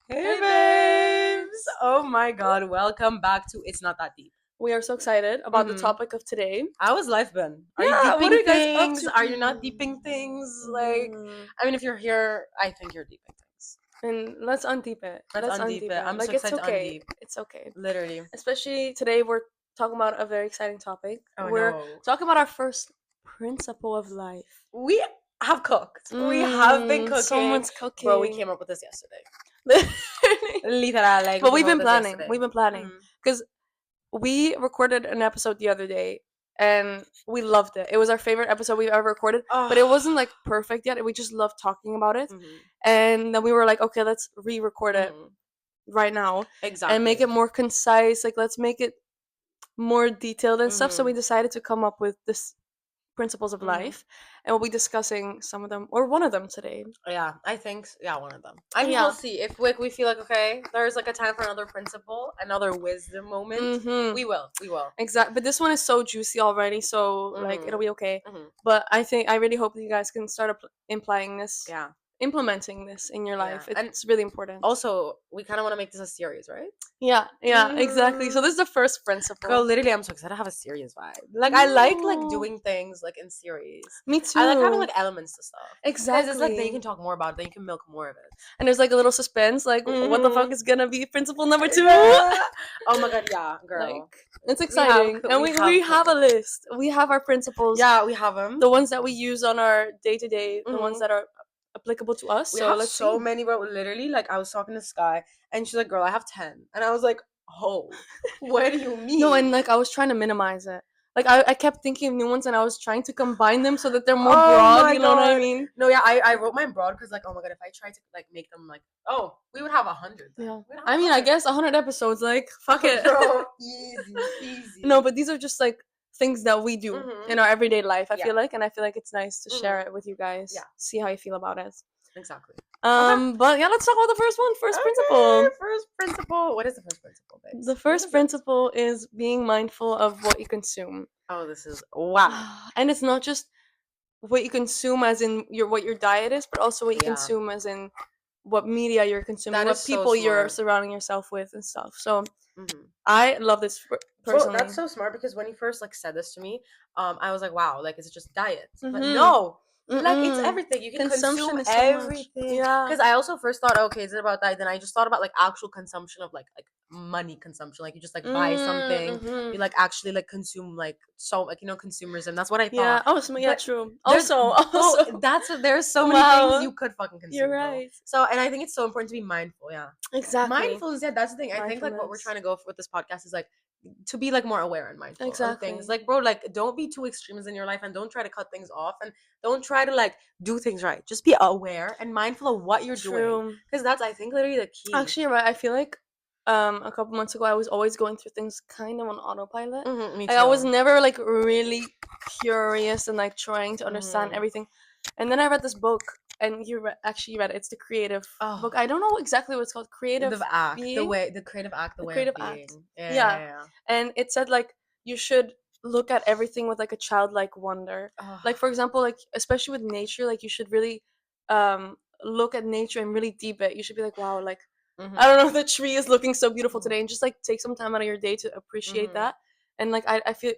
Hey babes! Oh my god, welcome back to It's Not That Deep. We are so excited about the topic of today. How has life been? Are you Yeah, what are deeping you guys up things? to? Are you not deeping things? Like, I mean, if you're here, I think you're deeping things. And let's undeep it. Let's undeep it. I'm Like so it's excited to okay. undeep. It's okay. Literally. Especially today, we're talking about a very exciting topic. Oh We're no. talking about our first principle of life. We have cooked. We have been cooking. Someone's cooking. Bro, we came up with this yesterday. Literal, like, but we we've came up been with this planning. yesterday. We've been planning because we recorded an episode the other day and we loved it. It was our favorite episode we've ever recorded, but it wasn't like perfect yet. We just loved talking about it. And then we were like, okay, let's re-record it right now and make it more concise. Like, let's make it more detailed and stuff. So we decided to come up with this principles of life, and we'll be discussing some of them or one of them today. Yeah, I think one of them. And we'll see if we feel like, okay, there's like a time for another principle, another wisdom moment. We will exactly. But this one is so juicy already, so like it'll be okay. But I really hope that you guys can start implementing this in your life. It's really important. Also, we kind of want to make this a series, right? Yeah, exactly. So this is the first principle. Girl, literally, I'm so excited to have a serious vibe. Like, I like doing things like in series. Me too. I like having like elements to stuff. Exactly. Because it's like then you can talk more about it, then you can milk more of it. And there's like a little suspense, like what the fuck is gonna be principle number 2? Oh my god, yeah, girl. Like, it's exciting. We have a list. We have our principles. Yeah, we have them. The ones that we use on our day-to-day, the ones that are applicable to us. We have so many, bro. Literally, like, I was talking to Sky and she's like, girl, I have 10. And I was like, oh, what do you mean? No, and like I was trying to minimize it. Like I kept thinking of new ones and I was trying to combine them so that they're more broad, you know what I mean? No, yeah, I wrote mine broad because like, oh my god, if I tried to like make them like, oh, we would have 100. Yeah. I mean, I guess 100 episodes, like, fuck it. Bro, easy. No, but these are just like things that we do in our everyday life, I feel like, and I feel like it's nice to share it with you guys. Yeah. See how you feel about it. Exactly. But yeah, let's talk about the first one. Principle. First principle. What is the first principle, babe? The first principle is being mindful of what you consume. Oh, this is wow. And it's not just what you consume as in what your diet is, but also what you consume as in what media you're consuming, what people you're surrounding yourself with and stuff. So I love this personally. Well, that's so smart because when you first like said this to me, I was like, wow, like, is it just diet? But no. Like, it's everything. You can consume everything. Yeah. Because I also first thought, okay, is it about that? Then I just thought about like actual consumption of like money consumption. Like, you just like buy something. You like actually like consume like so like, you know, consumerism. That's what I thought. Yeah. Oh, yeah, true. Also, there's so many things you could fucking consume. You're right. So, and I think it's so important to be mindful. Yeah. Exactly. Mindfulness. Yeah, that's the thing. I think like what we're trying to go for with this podcast is like to be like more aware and mindful of things. Like, bro, like, don't be too extremes in your life and don't try to cut things off and don't try to like do things right. Just be aware and mindful of what you're doing, because that's, I think, literally the key. Actually, you're right. I feel like a couple months ago I was always going through things kind of on autopilot. Me too. I was never like really curious and like trying to understand everything. And then I read this book, and you actually read it. It's the creative book. I don't know exactly what it's called. Creative act. Being? The creative act. The way of being. Yeah. And it said like you should look at everything with like a childlike wonder. Like, for example, like especially with nature, like you should really look at nature and really deep it. You should be like, wow, like I don't know, the tree is looking so beautiful today, and just like take some time out of your day to appreciate that. And like I feel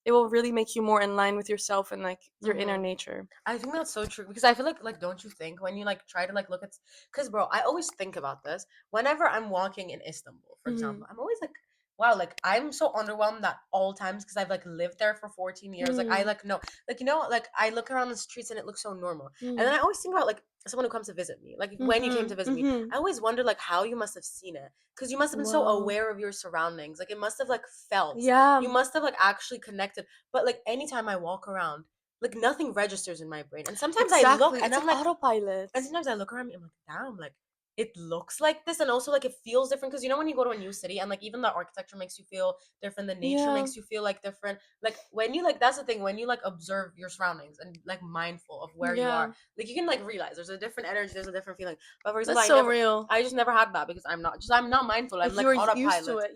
it will really make you more in line with yourself and like your inner nature. I think that's so true, because I feel like don't you think when you like try to like look at, because bro, I always think about this whenever I'm walking in Istanbul, for example. I'm always like, wow, like I'm so underwhelmed at all times because I've like lived there for 14 years. Like I like know, like, you know, like I look around the streets and it looks so normal. And then I always think about like someone who comes to visit me, like when you came to visit me, I always wonder like how you must have seen it, because you must have been so aware of your surroundings. Like it must have like felt. Yeah. You must have like actually connected. But like anytime I walk around, like nothing registers in my brain. And sometimes I look and I'm like autopilot. And sometimes I look around me, I'm like, damn, like it looks like this, and also like it feels different, because you know when you go to a new city and like even the architecture makes you feel different, the nature makes you feel like different. Like when you like, that's the thing, when you like observe your surroundings and like mindful of where you are, like you can like realize there's a different energy, there's a different feeling. But for example, that's real. I just never had that because I'm not mindful. I'm like autopilot. Used to it,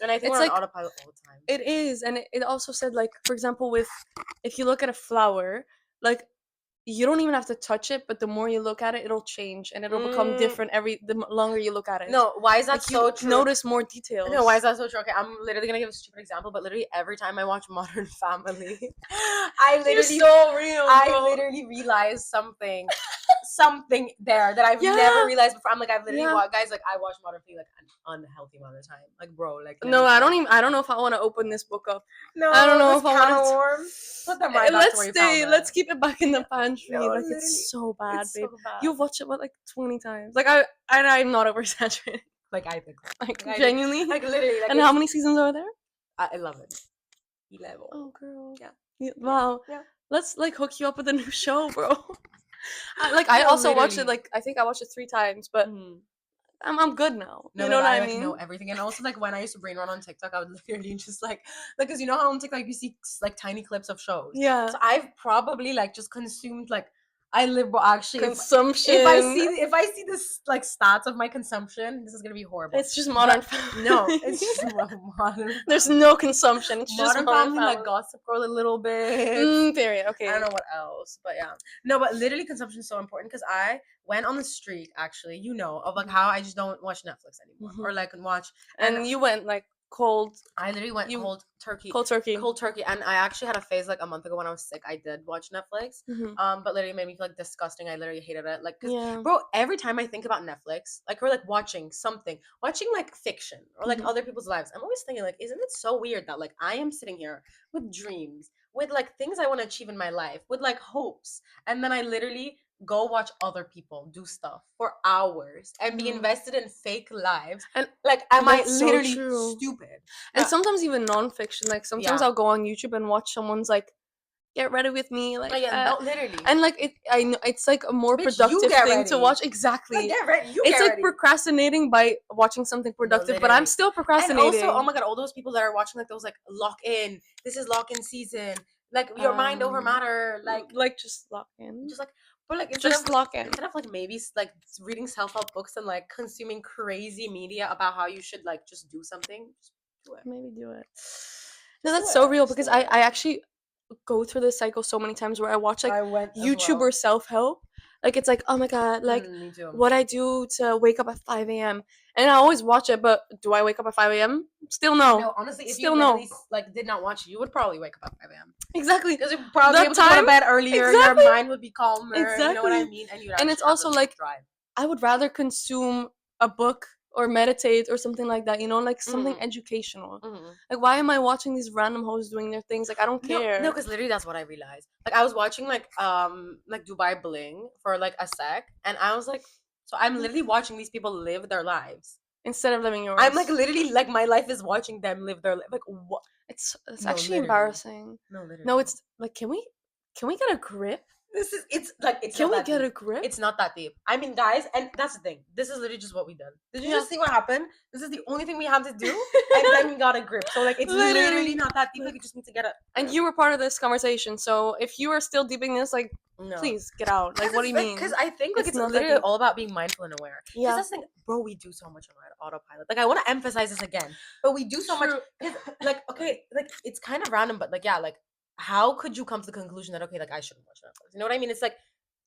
and I think it's we're like, on autopilot all the time. It is, and it also said like, for example, with if you look at a flower, like you don't even have to touch it, but the more you look at it, it'll change and it'll become different the longer you look at it. No, why is that like so you true? notice more details. No, why is that so true? Okay, I'm literally gonna give a stupid example, but literally every time I watch Modern Family, You're so real, bro. I literally realize something there that I've never realized before. I'm like, I've literally guys, like I watch Modern Family like an unhealthy amount of time. Like, bro, like no, I don't know if I want to open this book up. No, I don't know if I want to put them right back to where you found it. Let's keep it back in the pantry. No, like it's so bad, it's babe. so bad. You've watched it like 20 times. Like I'm not over exaggerating. Like I think. Like genuinely. Like literally. Like, and how many seasons are there? 11. Oh girl. Yeah. Wow. Yeah. Let's like hook you up with a new show, bro. I also watched it like I think I watched it 3 times, but I'm good now. No, you know what I like, mean? know everything. And also like when I used to brain run on TikTok, I would literally just like because you know how on TikTok you see like tiny clips of shows. Yeah. So I've probably like just consumed like I live actually consumption. If I see this like stats of my consumption, this is gonna be horrible. It's just Modern Family. No, it's just Modern. There's no consumption. It's Modern just Modern Family, like Gossip Girl a little bit. Period. Okay. I don't know what else, but yeah. No, but literally consumption is so important because I went on the streak actually, you know, of like how I just don't watch Netflix anymore or like watch. And you went like cold. I literally went cold turkey. Cold turkey. And I actually had a phase like a month ago when I was sick. I did watch Netflix. But literally made me feel like disgusting. I literally hated it. Like, cause bro, every time I think about Netflix, like or like watching like fiction or like other people's lives, I'm always thinking like, isn't it so weird that like I am sitting here with dreams, with like things I want to achieve in my life, with like hopes, and then I literally go watch other people do stuff for hours and be invested in fake lives. And like, am I literally stupid? And sometimes even nonfiction. Like sometimes I'll go on YouTube and watch someone's like get ready with me, like literally. And like I know it's like a more productive thing to watch. Exactly. Like, get ready. It's like procrastinating by watching something productive, but I'm still procrastinating. And also, oh my god, all those people that are watching like those like lock in. This is lock in season. Like your mind over matter. Like just lock in. Just like. But like lock in. Instead of like maybe like reading self-help books and like consuming crazy media about how you should like just do something, just do it. Maybe do it. No, that's so real because I actually go through this cycle so many times where I watch like YouTuber self-help. Like it's like, oh my god, like what I do to wake up at 5 a.m. And I always watch it, but do I wake up at 5 a.m.? Still no. No, honestly, if you really, like did not watch it, you would probably wake up at 5 a.m. Exactly. Because you'd probably be able to go to bed earlier, your mind would be calmer, you know what I mean? And it's also like, I would rather consume a book or meditate or something like that, you know, like something educational. Like, why am I watching these random hoes doing their things? Like, I don't care. No, because literally that's what I realized. Like, I was watching like Dubai Bling for like a sec, and I was like, so I'm literally watching these people live their lives instead of living yours. I'm like literally like my life is watching them live their life. Like what? It's actually embarrassing. No, literally. No, it's like, can we get a grip? Can we get a grip? It's not that deep. I mean, guys, and that's the thing. This is literally just what we done. Did you just see what happened? This is the only thing we have to do, and then we got a grip. So like, it's literally not that deep. Like, you just need to get it. And you were part of this conversation, so if you are still deeping this, like, please get out. Like, what do you mean? Because I think like it's literally all about being mindful and aware. Yeah. That's the thing, bro. We do so much on autopilot. Like, I want to emphasize this again, but we do so much. Like, okay, like it's kind of random, but like, yeah, like. How could you come to the conclusion that okay, like I shouldn't watch Netflix? You know what I mean? It's like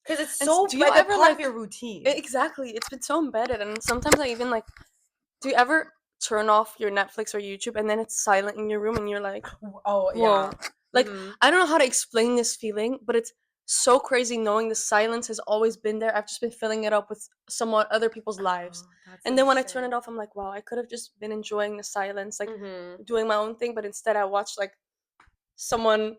because it's so do you like ever part of your routine. Exactly, it's been so embedded, and sometimes I even like. Do you ever turn off your Netflix or YouTube and then it's silent in your room and you're like, oh yeah, like I don't know how to explain this feeling, but it's so crazy knowing the silence has always been there. I've just been filling it up with somewhat other people's lives, and then when I turn it off, I'm like, wow, I could have just been enjoying the silence, like doing my own thing, but instead I watched like. Someone's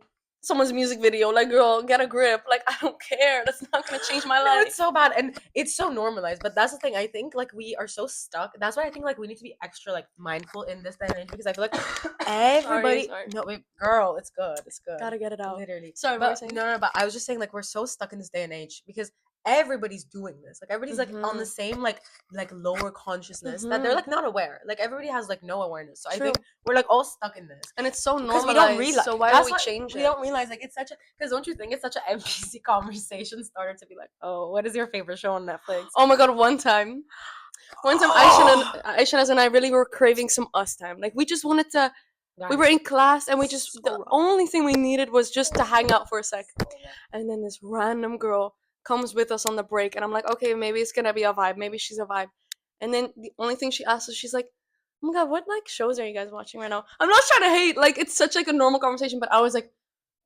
music video, like, girl, get a grip. Like, I don't care. That's not gonna change my life. It's so bad, and it's so normalized. But that's the thing. I think like we are so stuck. That's why I think like we need to be extra like mindful in this day and age because I feel like everybody. Sorry. No, wait, girl, it's good. It's good. Gotta get it out. Literally. Sorry, but no. But I was just saying like we're so stuck in this day and age because everybody's doing this. Like everybody's like on the same like lower consciousness that they're like not aware. Like everybody has like no awareness. So I think we're like all stuck in this. And it's so normalized. We don't realize. So why don't we change it? We don't realize like it's such a because don't you think it's such an NPC conversation starter to be like, oh, what is your favorite show on Netflix? Oh my god, one time Aisha and I really were craving some us time. Like we just wanted to We were Guys, in class and we just, so the wrong. only thing we needed was just to hang out for a sec. And then this random girl comes with us on the break, and I'm like, okay, maybe it's gonna be a vibe. Maybe she's a vibe. And then the only thing she asks us, she's like, oh my god, what like shows are you guys watching right now? I'm not trying to hate, like it's such like a normal conversation, but I was like,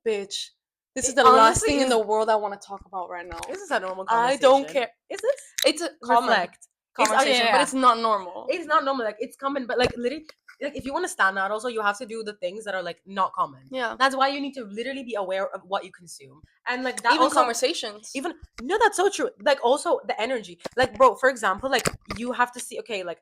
bitch, this is It the last honestly thing in is. the world I want to talk about right now. This is a normal I conversation. don't care. Is this? It's a common Reflect. conversation, Yeah. but it's not normal. It's not normal. Like it's common, but like literally, like if you want to stand out, also you have to do the things that are like not common. Yeah. That's why you need to literally be aware of what you consume, and like that Even also conversations. even no, that's so true. Like also the energy, like bro, for example, like you have to see, okay, like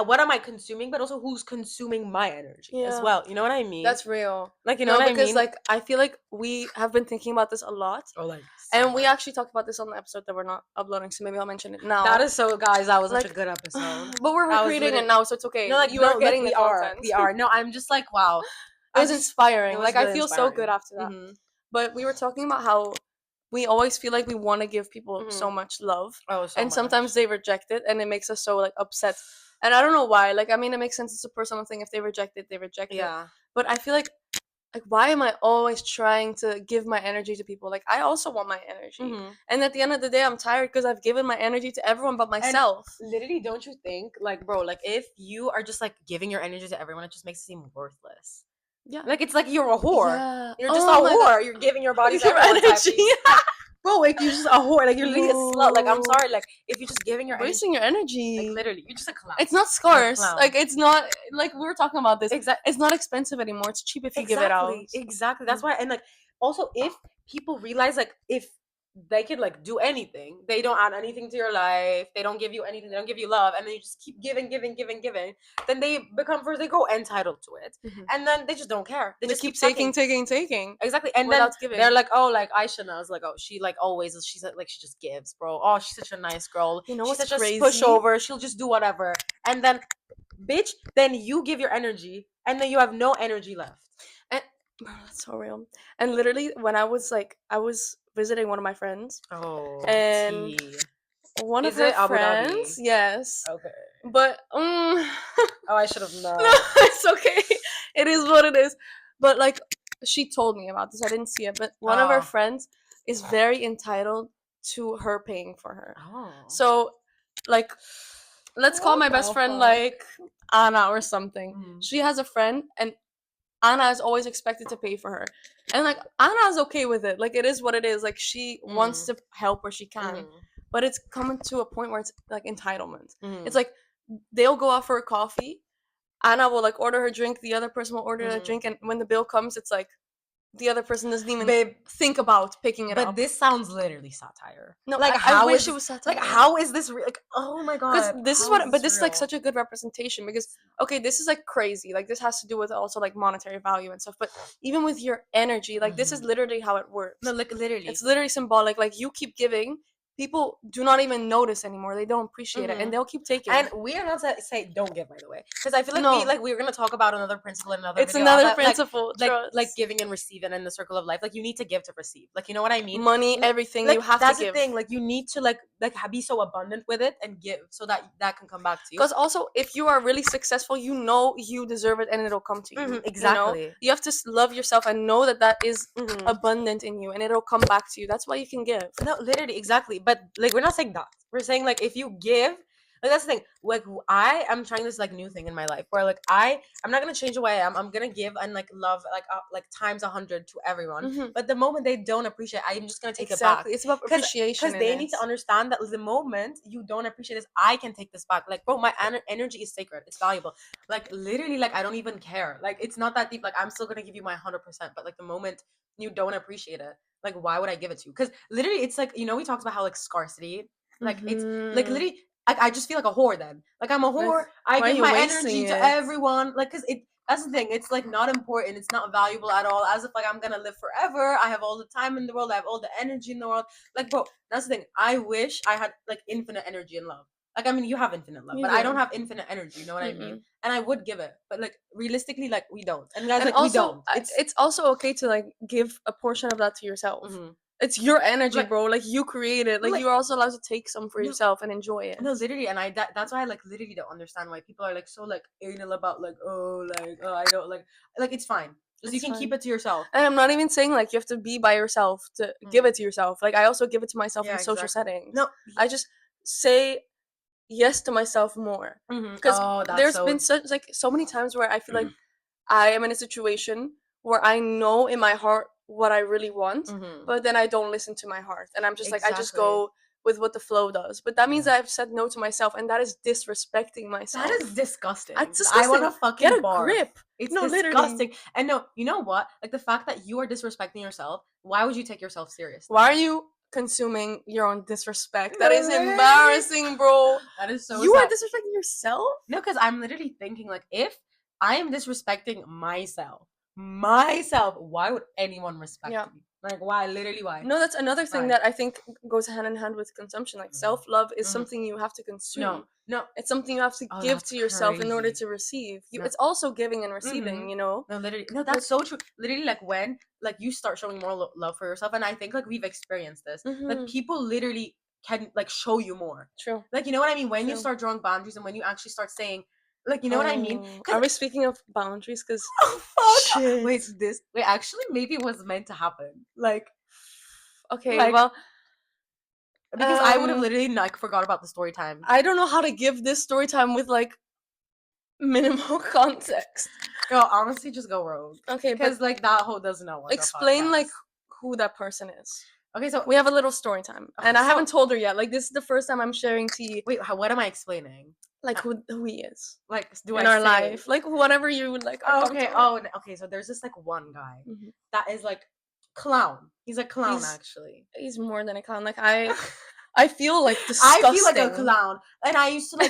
what am I consuming, but also who's consuming my energy as well. You know what I mean? That's real. Like you know what I because mean? like I feel like we have been thinking about this a lot. Or like And we actually talked about this on the episode that we're not uploading, so maybe I'll mention it now. that is so, guys. That was such a Like, good episode. But we're That was recreating it literally- now, so it's okay. No, like you are getting we the are, content. we are. No, I'm just like wow. It was inspiring. It was like I really feel so inspiring. good after that. Mhm. But we were talking about how we always feel like we want to give people so Mhm. much love, Oh, so and much. sometimes they reject it, and it makes us so like upset. And I don't know why. Like I mean, it makes sense. It's a personal thing. If they reject it, they reject it. Yeah. But I feel like why am I always trying to give my energy to people? Like I also want my energy. Mhm. And at the end of the day, I'm tired because I've given my energy to everyone but myself. Literally, don't you think, like, bro, like if you are just like giving your energy to everyone, it just makes it seem worthless. Yeah. Like it's like you're a whore. Yeah. You're just Oh a my whore. God. You're giving your body to Your everyone. Type energy. thing. Bro, like you're just a whore. Like you're literally a slut. Like I'm No. sorry. Like if you're just giving your Wasting your energy. like literally, you're just a clown. It's not You're a scarce. clown. Like it's not like we were talking about this. Exactly. It's not expensive anymore. It's cheap if you give it out. Exactly. That's why. And like also, if people realize like if they can like do anything, they don't add anything to your life, they don't give you anything, they don't give you love, and then you just keep giving, then they become first, they go entitled to it, and then they just don't care. They just keep sucking. taking. Exactly. And then without giving. they're like, oh, like Aisha is like, oh, she like always, she's like she just gives, bro. Oh, she's such a nice girl. You know she's what's such crazy? a pushover. She'll just do whatever. And then, bitch, then you give your energy, and then you have no energy left. And that's so real. And literally, when I was visiting one of my friends. Oh, and one of her friends, yes. Okay. But oh, I should have known. No, it's okay. It is what it is. But like, she told me about this. I didn't see it, but one of her friends is very entitled to her paying for her. Oh. So, like, let's call my best friend like Anna or something. Mm-hmm. She has a friend, and Anna is always expected to pay for her. And like Anna's okay with it. Like it is what it is. Like she wants to help where she can. But it's coming to a point where it's like entitlement. It's like they'll go out for a coffee. Anna will like order her drink, the other person will order a drink, and when the bill comes, it's like the other person doesn't even think about picking it up. But this sounds literally satire. No, like I wish it was satire. Like how is this like? Oh my god! Because this is what, but this is like such a good representation. Because okay, this is like crazy. Like this has to do with also like monetary value and stuff. But even with your energy, like this is literally how it works. No, like literally, it's literally symbolic. Like you keep giving. People do not even notice anymore. They don't appreciate it, and they'll keep taking. And we are not to say don't give, by the way, because I feel like we're gonna talk about another principle in another. It's video another principle, like giving and receiving in the circle of life. Like you need to give to receive. Like you know what I mean? Money, everything like, you have that's to give. the thing. Like you need to like be so abundant with it and give so that can come back to you. Because also, if you are really successful, you know you deserve it, and it'll come to you. Exactly. You know? You have to love yourself and know that is abundant in you, and it'll come back to you. That's why you can give. No, literally, exactly. But like we're not saying that. We're saying like if you give, like that's the thing. Like I am trying this like new thing in my life where like I'm not gonna change the way I am. I'm gonna give and like love like times 100 to everyone. But the moment they don't appreciate, I'm just gonna take it back. It's about appreciation. Because they need to understand that the moment you don't appreciate this, I can take this back. Like bro, my energy is sacred. It's valuable. Like literally, like I don't even care. Like it's not that deep. Like I'm still gonna give you my 100%. But like the moment you don't appreciate it, like why would I give it to you? Because literally, it's like we talked about how like scarcity. Like it's like literally I just feel like a whore then. Like I'm a whore. I give my energy to everyone. Like cause that's the thing. It's like not important. It's not valuable at all. As if like I'm gonna live forever. I have all the time in the world. I have all the energy in the world. Like bro, that's the thing. I wish I had like infinite energy and love. Like I mean you have infinite love, but I don't have infinite energy, you know what I mean? And I would give it. But like realistically, like we don't. And guys, like also, we don't. It's also okay to like give a portion of that to yourself. It's your energy, Like, bro. Like, you create it. Like, like, you're also allowed to take some for no, yourself and enjoy it. no, literally, and that's why I like literally don't understand why people are like so like anal about like I don't like it's fine. Just you It's can keep fine. it to yourself. And I'm not even saying like you have to be by yourself to give it to yourself. Like, I also give it to myself Yeah, in social exactly. settings. No. I just say yes to myself more. Because Oh, that's there's so. been so many times where I feel like I am in a situation where I know in my heart what I really want, but then I don't listen to my heart. And I'm just like, I just Exactly. go with what the flow does. But that means Yeah. I've said no to myself, and that is disrespecting myself. That is disgusting. That's I want disgusting. to fucking Get a barf. grip. It's No, disgusting. literally. And no, you know what? Like the fact that you are disrespecting yourself, why would you take yourself seriously? Why are you consuming your own disrespect? No, That is literally. embarrassing, bro. That is so You are sad. disrespecting yourself? No, because I'm literally thinking like if I am disrespecting myself, why would anyone respect me? Like why? Literally why? No, that's another thing that I think goes hand in hand with consumption. Like, self-love is something you have to consume. No. It's something you have to give That's to yourself in order crazy. to receive. No. It's also giving and receiving, you know? No, literally. No, that's so true. Literally, like when like you start showing more love for yourself, and I think like we've experienced this. Like people literally can like show you more. True. Like you know what I mean? When you True. start drawing boundaries and when you actually start saying, like you know what I mean? Are we speaking of boundaries? Because shit. Wait, actually maybe it was meant to happen. Like okay, like well, because I would have literally like forgot about the story time. I don't know how to give this story time with like minimal context. Girl, honestly, just go rogue. Okay, because like that whole doesn't know. Explain like who that person is. Okay, so we have a little story time, and I haven't told her yet. Like, this is the first time I'm sharing tea. Wait, what am I explaining? Like who he is, like do in I our say? life, like whatever you would like. Okay. Oh, okay. So there's this like one guy that is like clown. He's a clown, actually. He's more than a clown. Like I feel like disgusting. I feel like a clown, and I used to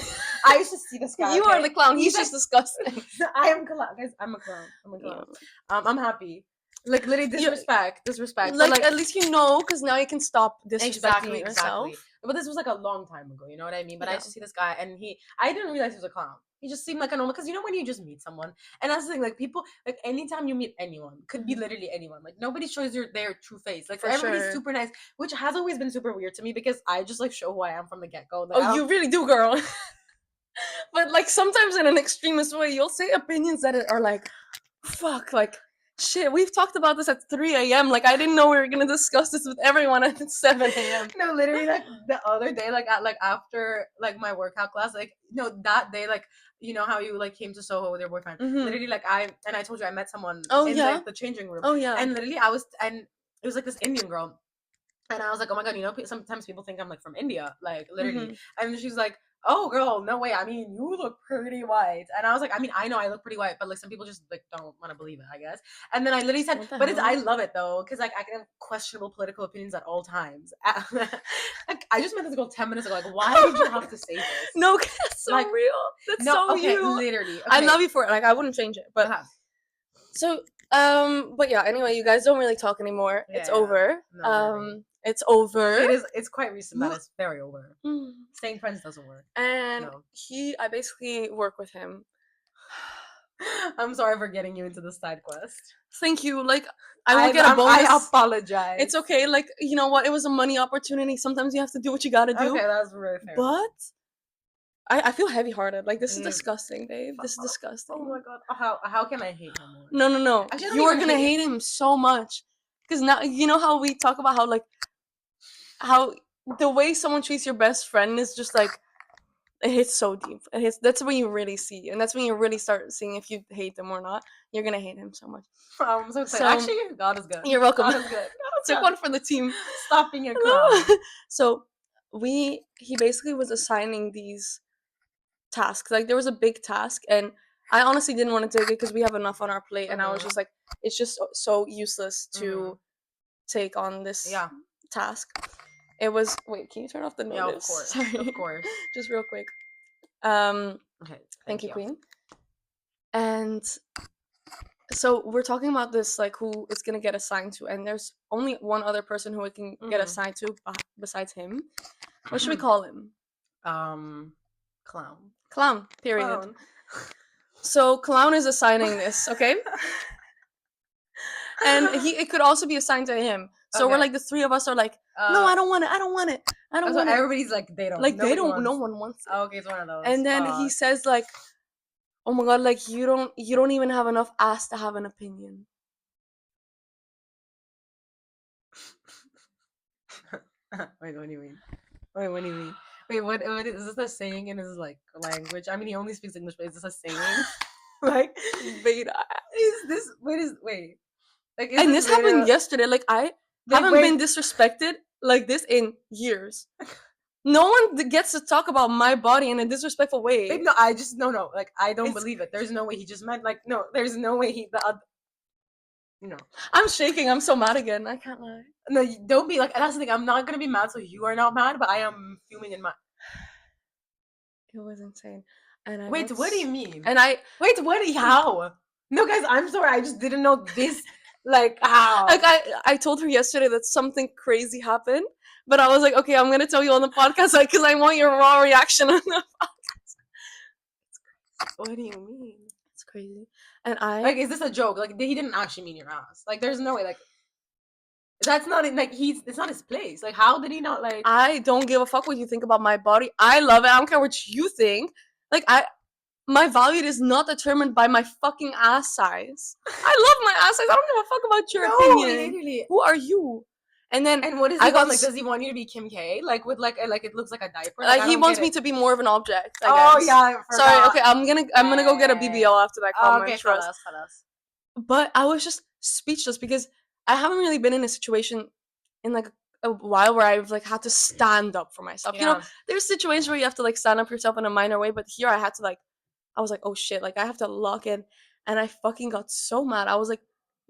see this guy. You okay? are the clown. He's just disgusting. I am clown, guys. I'm a clown. Yeah. I'm happy. Like literally disrespect. Like, at least you know, because now you can stop disrespecting yourself. Exactly. But this was like a long time ago. You know what I mean? But I used to see this guy, and I didn't realize he was a clown. He just seemed like a normal. Because you know when you just meet someone, and that's the thing. Like people, like anytime you meet anyone, could be literally anyone. Like nobody shows their true face. Like everybody's super nice, which has always been super weird to me because I just like show who I am from the get go. Like, you really do, girl. But like sometimes in an extremist way, you'll say opinions that are like, fuck, like. Shit, we've talked about this at 3 a.m. Like, I didn't know we were gonna discuss this with everyone at 7 a.m. No, literally, like the other day, like after like my workout class, like that day, like you know how you like came to Soho with your boyfriend. Literally, like I told you I met someone in like the changing room. Oh yeah. And literally, and it was like this Indian girl, and I was like, oh my god, you know, sometimes people think I'm like from India, like literally, and she's like, oh girl, no way. I mean, you look pretty white. And I was like, I mean, I know I look pretty white, but like some people just like don't want to believe it, I guess. And then I literally said, but I love it though, because like I can have questionable political opinions at all times. Like I just met this girl 10 minutes ago. Like, why did you have to say this? No, that's so real. That's so you. Literally. Okay. I love you for it. Like I wouldn't change it. But so but yeah, anyway, you guys don't really talk anymore. It's over. No, it's over. It's quite recent that it's very over. Staying friends doesn't work. And I basically work with him. I'm sorry for getting you into the side quest. Thank you. Like, I will get a bonus. I apologize. It's okay. Like, you know what? It was a money opportunity. Sometimes you have to do what you gotta do. Okay, that's really fair. But I feel heavy-hearted. Like, this is disgusting, babe. This is disgusting. Oh my god. How can I hate him more? No. You are gonna hate him so much. Because now, you know how we talk about how the way someone treats your best friend is just like, it hits so deep. That's when you really see, and that's when you really start seeing if you hate them or not. You're gonna hate him so much. I'm so excited. Actually, God is good. You're welcome. God is good. Took one for the team. Stop being a clown. So he basically was assigning these tasks. Like, there was a big task, and I honestly didn't want to take it because we have enough on our plate, and I was just like, it's just so useless to take on this task. It was. Wait, can you turn off the notice? Yeah, of course. Sorry. Of course. Just real quick. Okay. Thank you, Queen. And so we're talking about this, like, who it's gonna get assigned to, and there's only one other person who it can get assigned to besides him. What should we call him? Clown. Clown. Period. Clown. So Clown is assigning this, okay? And it could also be assigned to him. So we're like, the three of us are like, no, I don't want it. I don't want it. I don't want it. Everybody's like, they don't. Like, they don't. Wants. No one wants it. Okay, it's one of those. And then he says like, oh my god, like you don't even have enough ass to have an opinion. Wait, what do you mean? Wait, what do you mean? Wait, what is this a saying in his like language? I mean, he only speaks English, but is this a saying? Like, beta. Is this wait? Like, and this happened yesterday. Like, I haven't been disrespected like this in years. No one gets to talk about my body in a disrespectful way. Babe, no, I just no. Like, I don't believe it. There's no way he just meant like no. There's no way he no. I'm shaking. I'm so mad again. I can't lie. No, don't be like. That's the thing. I'm not gonna be mad, so you are not mad, but I am fuming in my. It was insane. And I wait, what do you mean? And I wait, how? No, guys, I'm sorry. I just didn't know this. Like, how? Like, I told her yesterday that something crazy happened, but I was like, okay, I'm gonna tell you on the podcast, like, because I want your raw reaction on the podcast. What do you mean? It's crazy. And I like, is this a joke? Like, he didn't actually mean your ass. Like, there's no way. Like, that's not like it's not his place. Like, how did he not like? I don't give a fuck what you think about my body. I love it. I don't care what you think. Like, my value is not determined by my fucking ass size. I love my ass size. I don't give a fuck about your opinion. Literally. Who are you? And then what is he want? Like, does he want you to be Kim K? Like, with like it looks like a diaper. Like, he wants me to be more of an object. I guess. Yeah. Sorry. Okay, I'm gonna go get a BBL after that comment. Okay, tell us. But I was just speechless because I haven't really been in a situation in like a while where I've like had to stand up for myself. Yeah. You know, there's situations where you have to like stand up for yourself in a minor way, but here I had to like, I was like, oh shit, like I have to lock in, and I fucking got so mad. I was like,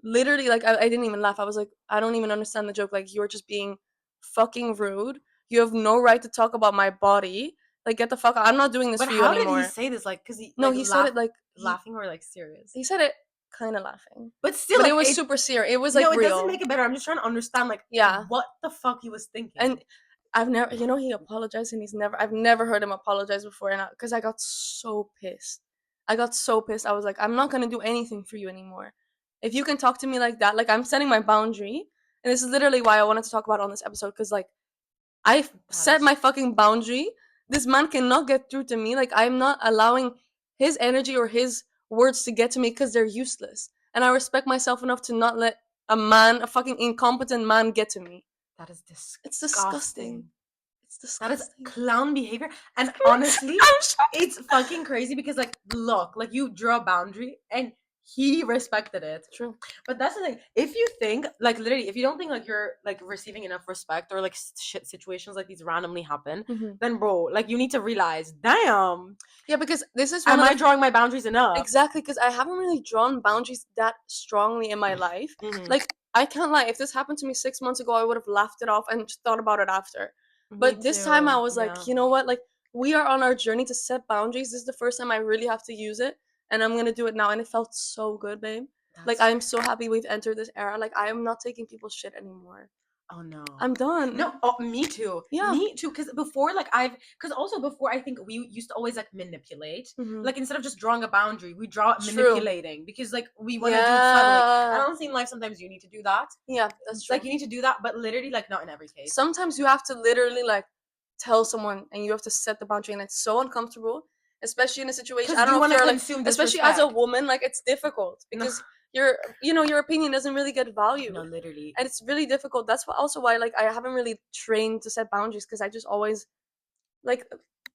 literally, like I didn't even laugh. I was like, I don't even understand the joke. Like, you're just being fucking rude. You have no right to talk about my body. Like, get the fuck out. I'm not doing this for you anymore. But how did he say this? Like, because he said it like laughing or like serious. He said it kind of laughing, but still, but like, it was super serious. It was like it real. Doesn't make it better. I'm just trying to understand, like, what the fuck he was thinking. And I've never, he apologized, and I've never heard him apologize before, and because I got so pissed. I was like, I'm not gonna do anything for you anymore. If you can talk to me like that, like, I'm setting my boundary, and this is literally why I wanted to talk about it on this episode, because like, I set my fucking boundary. This man cannot get through to me. Like, I'm not allowing his energy or his words to get to me because they're useless. And I respect myself enough to not let a fucking incompetent man get to me. That is disgusting. It's disgusting. It's disgusting. That is clown behavior. And honestly, it's fucking crazy because, like, look, like, you draw a boundary and he respected it. True. But that's the thing. If you think, like, literally, if you don't think, like, you're, like, receiving enough respect or, like, shit situations like these randomly happen, then, bro, like, you need to realize, damn. Yeah, because this is am I drawing my boundaries enough? Exactly, because I haven't really drawn boundaries that strongly in my life. Like, I can't lie. If this happened to me 6 months ago, I would have laughed it off and thought about it after. But this time I was like, you know what? Like, we are on our journey to set boundaries. This is the first time I really have to use it. And I'm going to do it now. And it felt so good, babe. Like, I'm so happy we've entered this era. Like, I am not taking people's shit anymore. Oh, no. I'm done. No, me too. Yeah. Me too. Because before, like, before, I think we used to always, like, manipulate. Like, instead of just drawing a boundary, we draw manipulating. Because, like, we want to do fun. Like, I don't think in life sometimes you need to do that. Yeah, that's true. Like, you need to do that, but literally, like, not in every case. Sometimes you have to literally, like, tell someone and you have to set the boundary, and it's so uncomfortable. Especially in a situation, I don't know if you're like, especially as a woman, like, it's difficult because your opinion doesn't really get valued. No, literally, and it's really difficult. That's also why, like, I haven't really trained to set boundaries because I just always like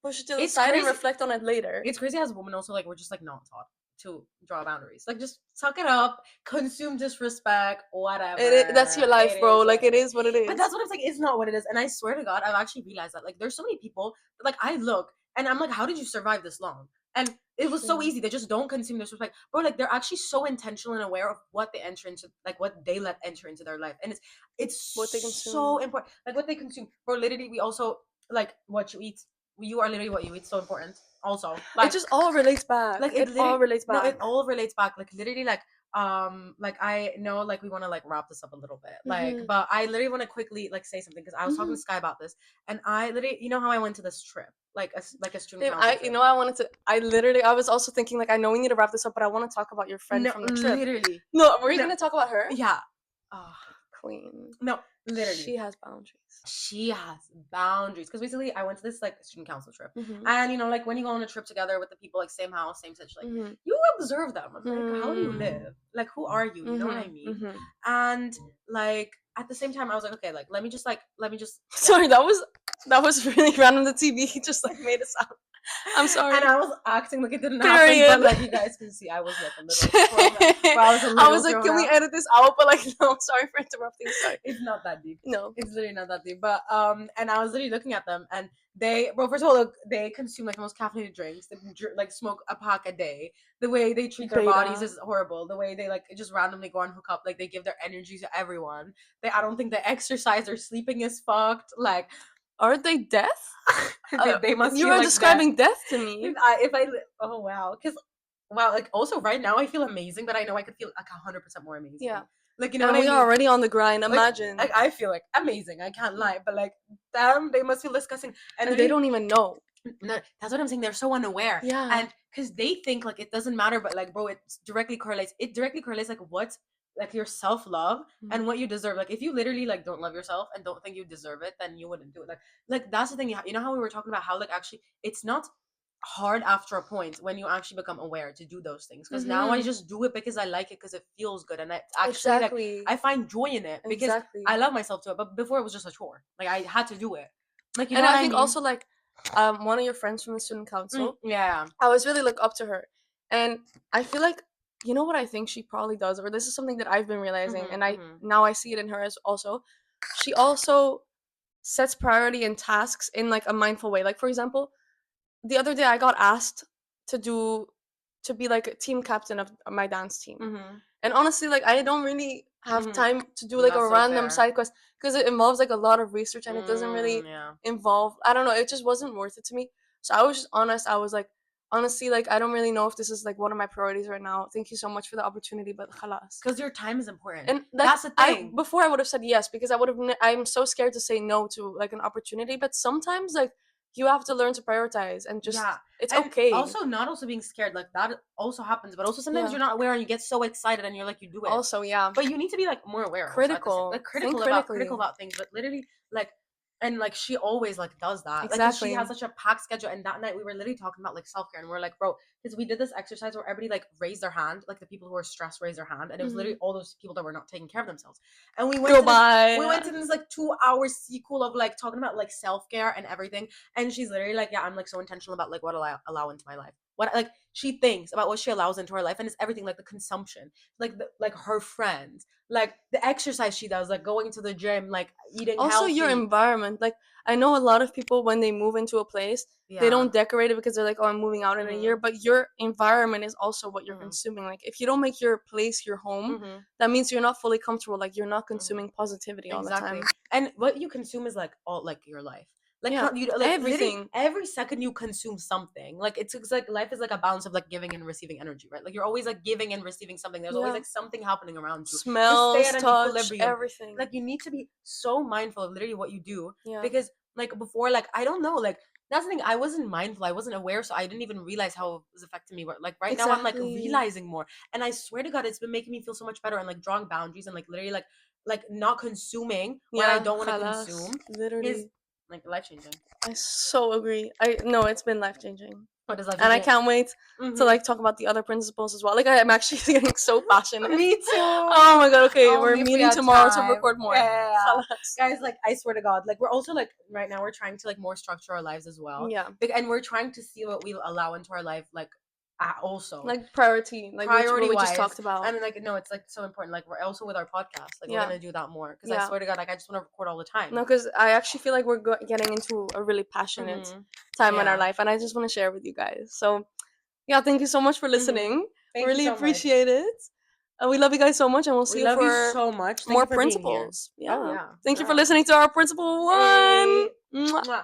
push it to the side and reflect on it later. It's crazy as a woman also, like, we're just like not taught to draw boundaries. Like, just suck it up, consume disrespect, whatever. That's your life, bro. Like, it is what it is. But that's what I'm saying. It's not what it is. And I swear to God, I've actually realized that, like, there's so many people that, like, I look and I'm like, how did you survive this long? And it was so easy. They just don't consume disrespect. Bro, like, they're actually so intentional and aware of what they enter into, like, what they let enter into their life. And it's what they consume. So important. Like, what they consume. Bro, literally, we also, like, what you eat. You are literally what you eat. So important. Also, like, it just all relates back. Like, it all relates back. No, it all relates back. Like, literally, like I know, like, we want to, like, wrap this up a little bit, like, but I literally want to quickly, like, say something because I was talking to Sky about this, and I literally, you know how I went to this trip, like a student council trip. I was also thinking, like, I know we need to wrap this up, but I want to talk about your friend from the trip. Literally. No, were you gonna talk about her? Yeah. Oh, queen. No, Literally. She has boundaries. She has boundaries. Because basically, I went to this like student council trip, and you know, like when you go on a trip together with the people, like same house, same such, like you observe them. I'm like, how do you live? Like, who are you? You know what I mean? And like at the same time, I was like, okay, like let me just. Sorry, that was really random. The TV just like made a sound. I'm sorry. And I was acting like it didn't happen, but like you guys can see, I was like a little. I was like, can we edit this out? But like, no, sorry for interrupting. Sorry. It's not that deep. No, it's literally not that deep. But and I was literally looking at them, and they, well, first of all, look, they consume like the most caffeinated drinks. They like smoke a pack a day. The way they treat their bodies is horrible. The way they like just randomly go and hook up, like they give their energy to everyone. I don't think they exercise. Their sleeping is fucked. Like, aren't they death? They must. You are describing death to me. Oh wow, because wow, like also right now I feel amazing, but I know I could feel like 100% more amazing. Yeah, like, you know, and what we I mean? are already on the grind. Imagine. Like I feel like amazing. I can't lie, but like them, they must feel disgusting, and they don't even know. No, that's what I'm saying. They're so unaware. Yeah, and because they think like it doesn't matter, but like, bro, it directly correlates. It directly correlates like what, like your self-love and what you deserve. Like if you literally like don't love yourself and don't think you deserve it, then you wouldn't do it. Like that's the thing. You know how we were talking about how like actually it's not hard after a point when you actually become aware to do those things, because now I just do it because I like it, because it feels good, and I actually like I find joy in it because I love myself to it. But before it was just a chore. Like I had to do it. Like, you know, and I think also like one of your friends from the student council, yeah, I was really like up to her, and I feel like, you know what I think she probably does, or this is something that I've been realizing, and now I see it in her as also, she also sets priority and tasks in like a mindful way. Like for example, the other day I got asked to be like a team captain of my dance team, and honestly, like I don't really have time to do like a random side quest, because it involves like a lot of research, and it doesn't really involve, I don't know, it just wasn't worth it to me. So I was just honest. I was like, honestly, like I don't really know if this is like one of my priorities right now. Thank you so much for the opportunity, but khalas. Because your time is important, and like, that's the thing. Before I would have said yes, because I'm so scared to say no to like an opportunity, but sometimes like you have to learn to prioritize and just it's and okay. Also, not also being scared, like that also happens, but also sometimes you're not aware and you get so excited and you're like, you do it. Also, yeah. But you need to be like more aware. Critical. Like critical about things, but literally like, and like she always like does that. Exactly. Like she has such a packed schedule, and that night we were literally talking about like self-care, and we're like, bro, because we did this exercise where everybody like raised their hand, like the people who were stressed raised their hand, and it was literally all those people that were not taking care of themselves. And we went to this like 2-hour sequel of like talking about like self-care and everything. And she's literally like, yeah, I'm like so intentional about like what I allow into my life. What like she thinks about what she allows into her life, and it's everything, like the consumption, like like her friends, like the exercise she does, like going to the gym, like eating also healthy. Your environment. Like I know a lot of people, when they move into a place, they don't decorate it because they're like, oh, I'm moving out in a year. But your environment is also what you're consuming. Like if you don't make your place your home, that means you're not fully comfortable. Like you're not consuming positivity all the time. And what you consume is like all like your life. Like, like everything. Every second you consume something. Like it's like life is like a balance of like giving and receiving energy, right? Like you're always like giving and receiving something. There's always like something happening around you. Smells, stay at an touch, equilibrium. everything. Like you need to be so mindful of literally what you do, because like before, like I don't know, like that's the thing. I wasn't mindful. I wasn't aware, so I didn't even realize how it was affecting me. Like right now, I'm like realizing more, and I swear to God, it's been making me feel so much better, and like drawing boundaries, and like literally like not consuming when I don't want to consume. Literally. Is like life-changing. I so agree. I know it's been life-changing. What is life-changing? And I can't wait to like talk about the other principles as well. Like I'm actually getting so passionate. Me too. Oh my God. Okay, we're meeting tomorrow to record more. Yeah. Guys, like I swear to God, like we're also like right now we're trying to like more structure our lives as well. Yeah. And we're trying to see what we allow into our life, like also like priority what we just talked about. And like no, it's like so important. Like we're also with our podcast, like we're gonna do that more, because I swear to God, like I just want to record all the time. No, because I actually feel like we're getting into a really passionate time in our life, and I just want to share with you guys. So yeah, thank you so much for listening. Really appreciate it. We love you guys so much, and we'll see you for so much. More principles. Yeah. Thank you for listening to our principle 1. Bye.